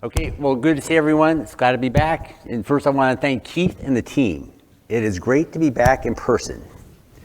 Okay, well, good to see everyone. It's glad to be back. And first, I want to thank Keith and the team. It is great to be back in person.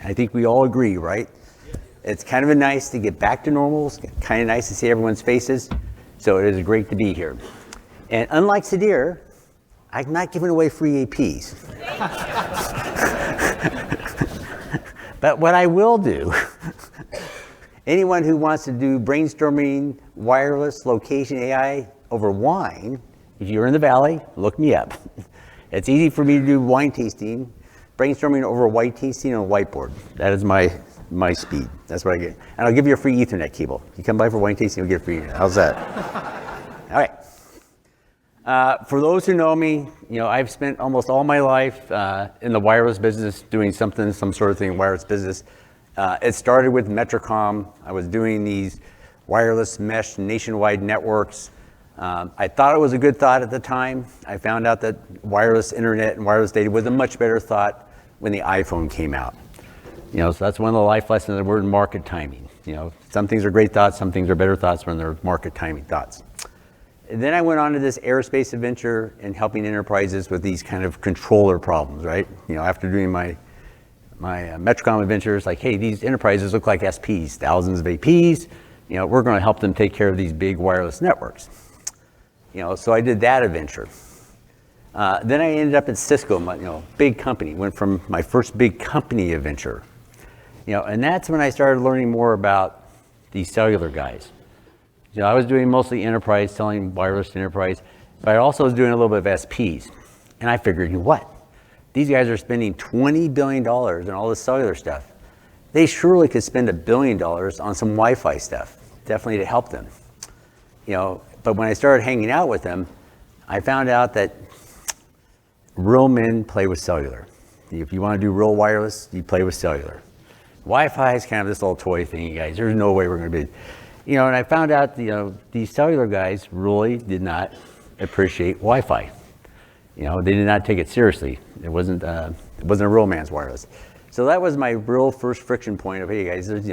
I think we all agree, right? It's kind of nice to get back to normal. It's kind of nice to see everyone's faces. So it is great to be here. And unlike Sadir, I'm not giving away free APs. But what I will do, anyone who wants to do brainstorming, wireless, location AI over wine, if you're in the Valley, look me up. It's easy for me to do wine tasting, brainstorming over white tasting on a whiteboard. That is my speed. That's what I get. And I'll give you a free Ethernet cable. You come by for wine tasting, you'll get a free Ethernet. How's that? All right. For those who know me, I've spent almost all my life in the wireless business, doing some sort of thing in wireless business. It started with Metrocom. I was doing these wireless mesh nationwide networks. I thought it was a good thought at the time. I found out that wireless internet and wireless data was a much better thought when the iPhone came out. So that's one of the life lessons of the word market timing. Some things are great thoughts, some things are better thoughts when they're market timing thoughts. And then I went on to this aerospace adventure and helping enterprises with these kind of controller problems, right? After doing my Metrocom adventures, like, hey, these enterprises look like SPs, thousands of APs. We're going to help them take care of these big wireless networks. So I did that adventure. Then I ended up at Cisco, big company. Went from my first big company adventure. And that's when I started learning more about these cellular guys. I was doing mostly enterprise, selling wireless to enterprise, but I also was doing a little bit of SPs. And I figured, what? These guys are spending $20 billion on all this cellular stuff. They surely could spend $1 billion on some Wi-Fi stuff, definitely to help them. But when I started hanging out with them, I found out that real men play with cellular. If you want to do real wireless, you play with cellular. Wi-Fi is kind of this little toy thing, you guys. There's no way we're going to be. And I found out, these cellular guys really did not appreciate Wi-Fi. They did not take it seriously. It wasn't a real man's wireless. So that was my real first friction point of, hey guys, there's,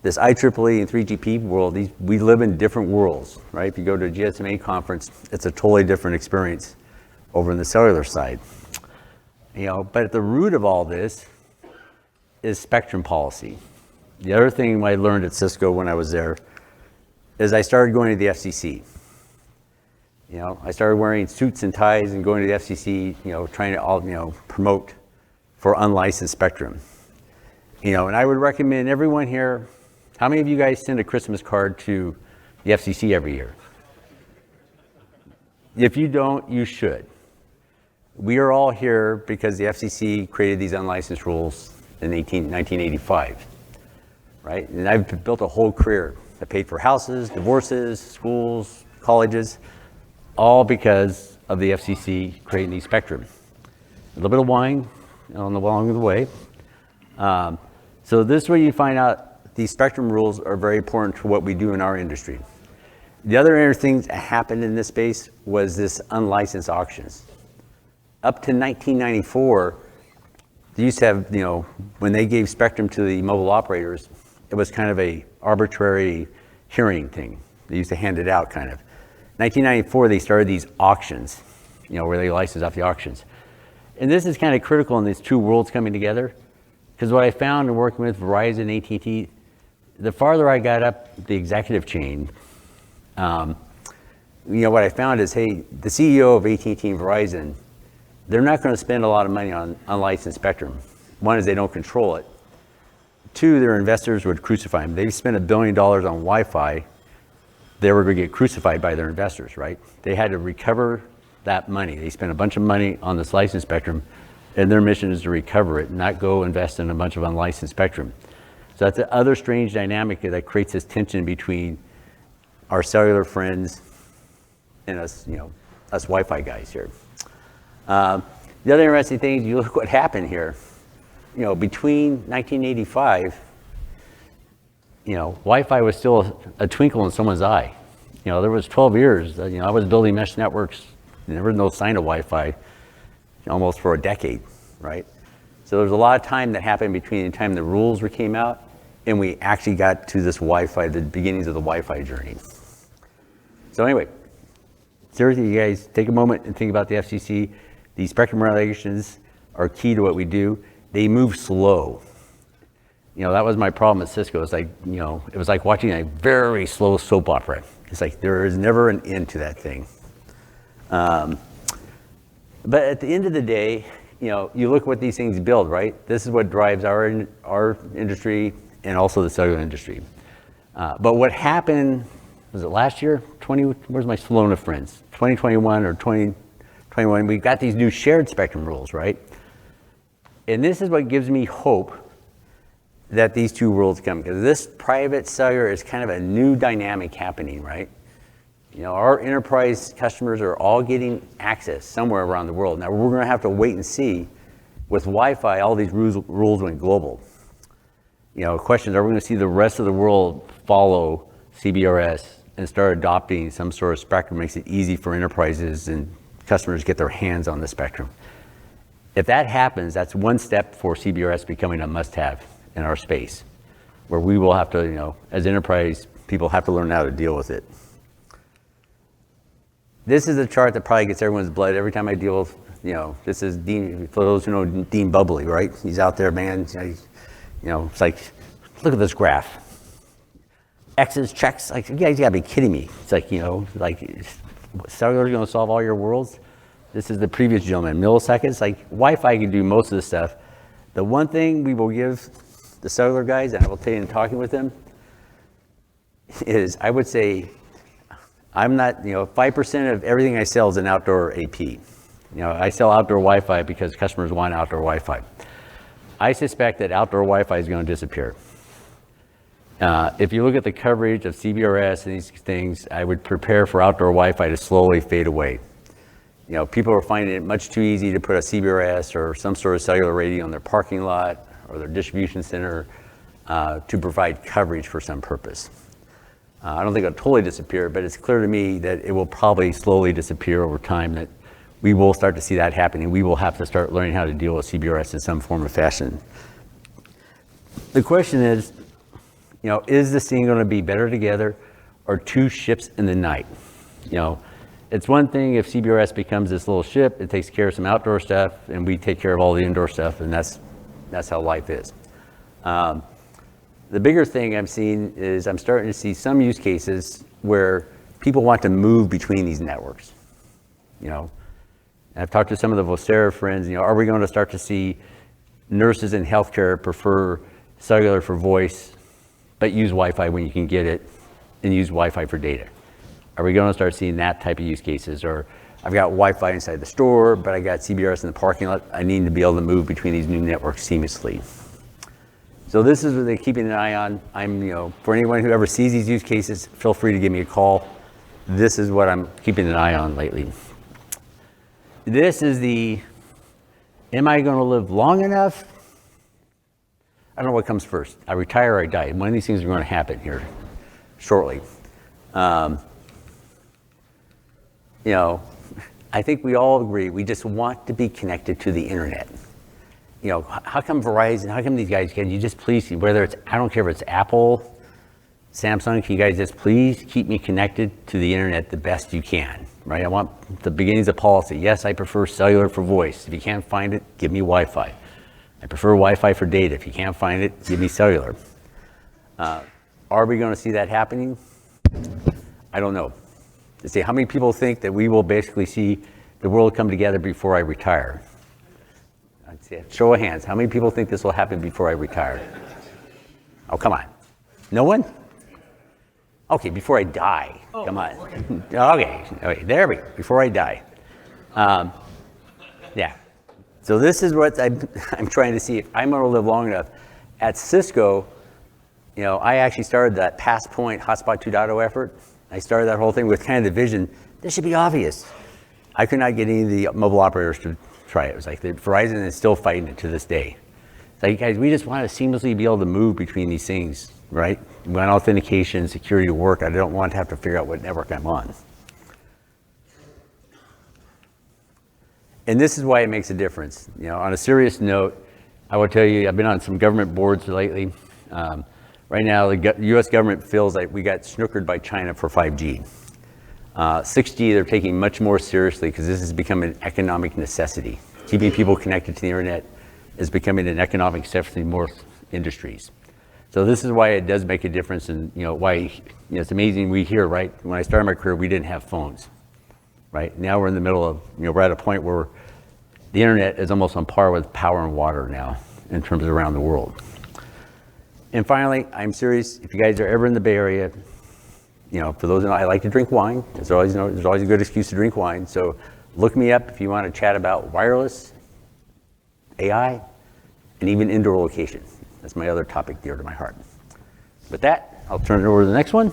this IEEE and 3GP world, we live in different worlds, right? If you go to a GSMA conference, it's a totally different experience over in the cellular side. But at the root of all this is spectrum policy. The other thing I learned at Cisco when I was there is I started going to the FCC. I started wearing suits and ties and going to the FCC, trying to promote for unlicensed spectrum. And I would recommend everyone here, how many of you guys send a Christmas card to the FCC every year? If you don't, you should. We are all here because the FCC created these unlicensed rules in 1985, right? And I've built a whole career. I paid for houses, divorces, schools, colleges, all because of the FCC creating these spectrum. A little bit of wine along the way. So this is where you find out these spectrum rules are very important to what we do in our industry. The other interesting thing that happened in this space was this unlicensed auctions. Up to 1994, they used to have, when they gave spectrum to the mobile operators, it was kind of a arbitrary hearing thing. They used to hand it out kind of. 1994, they started these auctions, where they licensed off the auctions. And this is kind of critical in these two worlds coming together, because what I found in working with Verizon and AT&T, the farther I got up the executive chain, what I found is, hey, the CEO of AT&T and Verizon, they're not going to spend a lot of money on unlicensed spectrum. One is they don't control it. Two, their investors would crucify them. They spent $1 billion on Wi-Fi. They were going to get crucified by their investors, right? They had to recover that money. They spent a bunch of money on this licensed spectrum, and their mission is to recover it, not go invest in a bunch of unlicensed spectrum. So that's the other strange dynamic that creates this tension between our cellular friends and us, us Wi-Fi guys here. The other interesting thing is you look what happened here. Between 1985, Wi-Fi was still a twinkle in someone's eye. There was 12 years, I was building mesh networks, and there was no sign of Wi-Fi almost for a decade, right? So there's a lot of time that happened between the time the rules came out and we actually got to this Wi-Fi, the beginnings of the Wi-Fi journey. So anyway, seriously, you guys take a moment and think about the FCC. These spectrum regulations are key to what we do. They move slow. That was my problem at Cisco. It's like, it was like watching a very slow soap opera. It's like there is never an end to that thing. But at the end of the day, you look what these things build, right? This is what drives our industry and also the cellular industry. But what happened, was it last year? Where's my Solona friends? 2021 or 2021, we got these new shared spectrum rules, right? And this is what gives me hope that these two worlds come, because this private cellular is kind of a new dynamic happening, right? Our enterprise customers are all getting access somewhere around the world. Now we're going to have to wait and see. With Wi-Fi, all these rules went global. Questions, are we going to see the rest of the world follow CBRS and start adopting some sort of spectrum, makes it easy for enterprises and customers to get their hands on the spectrum? If that happens, that's one step for CBRS becoming a must-have in our space, where we will have to, as enterprise people, have to learn how to deal with it. This is a chart that probably gets everyone's blood every time I deal with, this is Dean, for those who know Dean Bubbly, right? He's out there, man. It's like, look at this graph. X's, checks, like, you guys gotta be kidding me. It's like, cellular's gonna solve all your worlds. This is the previous gentleman, milliseconds. Like, Wi-Fi can do most of the stuff. The one thing we will give the cellular guys, and I will tell you in talking with them, is I would say, I'm not, 5% of everything I sell is an outdoor AP. I sell outdoor Wi-Fi because customers want outdoor Wi-Fi. I suspect that outdoor Wi-Fi is going to disappear. If you look at the coverage of CBRS and these things, I would prepare for outdoor Wi-Fi to slowly fade away. People are finding it much too easy to put a CBRS or some sort of cellular radio on their parking lot or their distribution center to provide coverage for some purpose. I don't think it'll totally disappear, but it's clear to me that it will probably slowly disappear over time, that we will start to see that happening. We will have to start learning how to deal with CBRS in some form or fashion. The question is this thing going to be better together or two ships in the night? It's one thing if CBRS becomes this little ship, it takes care of some outdoor stuff, and we take care of all the indoor stuff, and that's how life is. The bigger thing I'm seeing is I'm starting to see some use cases where people want to move between these networks. I've talked to some of the Vocera friends, are we going to start to see nurses in healthcare prefer cellular for voice, but use Wi-Fi when you can get it, and use Wi-Fi for data? Are we going to start seeing that type of use cases? Or I've got Wi-Fi inside the store, but I got CBRS in the parking lot. I need to be able to move between these new networks seamlessly. So this is what they're keeping an eye on. For anyone who ever sees these use cases, feel free to give me a call. This is what I'm keeping an eye on lately. This is am I going to live long enough? I don't know what comes first. I retire or I die. One of these things are going to happen here shortly. I think we all agree, we just want to be connected to the internet. How come Verizon, how come these guys, can you just please, whether it's, I don't care if it's Apple, Samsung, can you guys just please keep me connected to the internet the best you can, right? I want the beginnings of policy. Yes, I prefer cellular for voice. If you can't find it, give me Wi-Fi. I prefer Wi-Fi for data. If you can't find it, give me cellular. Are we going to see that happening? I don't know. To say, how many people think that we will basically see the world come together before I retire? I'd say, show of hands. How many people think this will happen before I retire? Oh, come on. No one? Okay, before I die. Oh, come on. Okay, there we go. Before I die. Yeah. So this is what I'm trying to see if I'm going to live long enough. At Cisco, I actually started that Passpoint Hotspot 2.0 effort. I started that whole thing with kind of the vision, this should be obvious. I could not get any of the mobile operators to try it. It was like Verizon is still fighting it to this day. It's like, guys, we just want to seamlessly be able to move between these things, right? We want authentication, security to work. I don't want to have to figure out what network I'm on. And this is why it makes a difference. On a serious note, I will tell you, I've been on some government boards lately. Right now, the U.S. government feels like we got snookered by China for 5G. 6G, they're taking much more seriously because this has become an economic necessity. Keeping people connected to the internet is becoming an economic necessity in more industries. So this is why it does make a difference, and why it's amazing. We hear, right, when I started my career, we didn't have phones, right? Now we're in the middle of, we're at a point where the internet is almost on par with power and water now in terms of around the world. And finally, I'm serious. If you guys are ever in the Bay Area, for those who know, I like to drink wine. There's always a good excuse to drink wine. So look me up if you want to chat about wireless, AI, and even indoor location. That's my other topic dear to my heart. With that, I'll turn it over to the next one.